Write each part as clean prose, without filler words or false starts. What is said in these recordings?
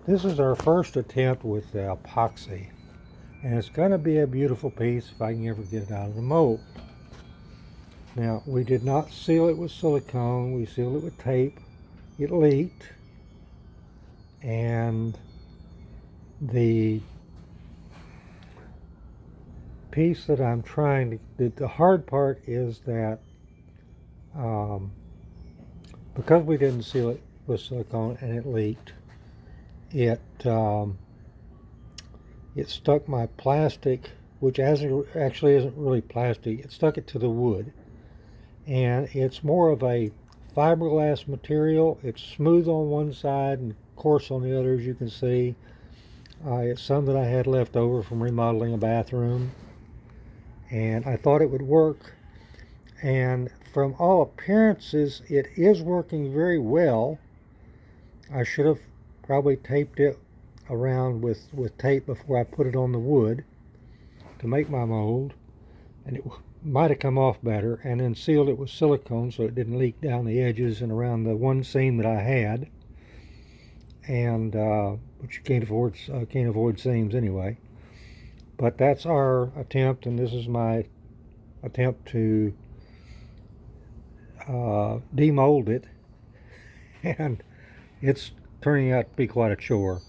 This is our first attempt with the epoxy, and it's going to be a beautiful piece if I can ever get it out of the mold. Now, we did not seal it with silicone, we sealed it with tape. It leaked, and the piece that I'm trying to, the hard part is that because we didn't seal it with silicone and it leaked, it stuck my plastic, which actually isn't really plastic, it stuck it to the wood. And it's more of a fiberglass material. It's smooth on one side and coarse on the other, as you can see. It's some that I had left over from remodeling a bathroom, and I thought it would work. And from all appearances, it is working very well. I should have probably taped it around with tape before I put it on the wood to make my mold, and it might have come off better, and then sealed it with silicone so it didn't leak down the edges and around the one seam that I had. And but you can't avoid seams anyway. But that's our attempt, and this is my attempt to demold it, and it's turning out to be quite a chore.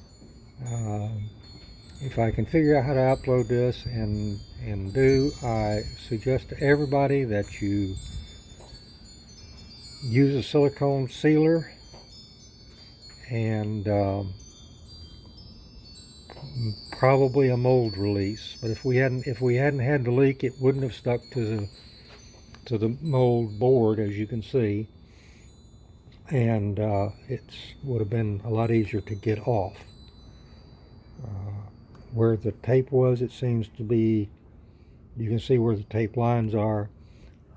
If I can figure out how to upload this and I suggest to everybody that you use a silicone sealer and probably a mold release. But if we hadn't had the leak, it wouldn't have stuck to the mold board, as you can see, and it would have been a lot easier to get off. Where the tape was, it seems to be, you can see where the tape lines are.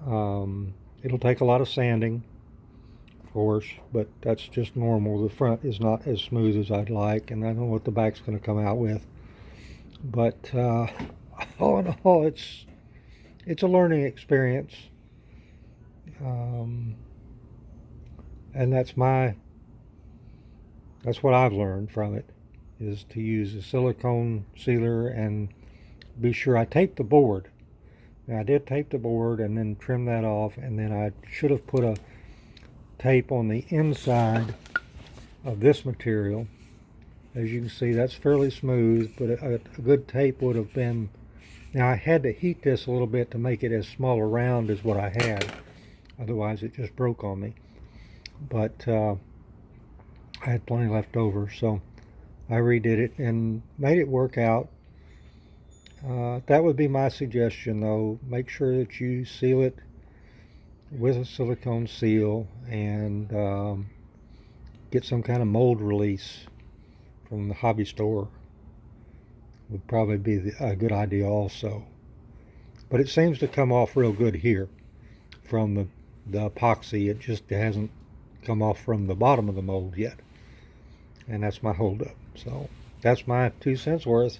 It'll take a lot of sanding, of course, but that's just normal. The front is not as smooth as I'd like, and I don't know what the back's going to come out with. But all in all, it's a learning experience, and that's what I've learned from it, is to use a silicone sealer and be sure I tape the board. Now, I did tape the board and then trim that off, and then I should have put a tape on the inside of this material. As you can see, that's fairly smooth, but a good tape would have been. Now, I had to heat this a little bit to make it as small a round as what I had, otherwise it just broke on me. But I had plenty left over, so I redid it and made it work out. That would be my suggestion, though. Make sure that you seal it with a silicone seal, and get some kind of mold release from the hobby store. Would probably be a good idea also. But it seems to come off real good here from the epoxy. It just hasn't come off from the bottom of the mold yet. And that's my holdup. So that's my 2 cents worth.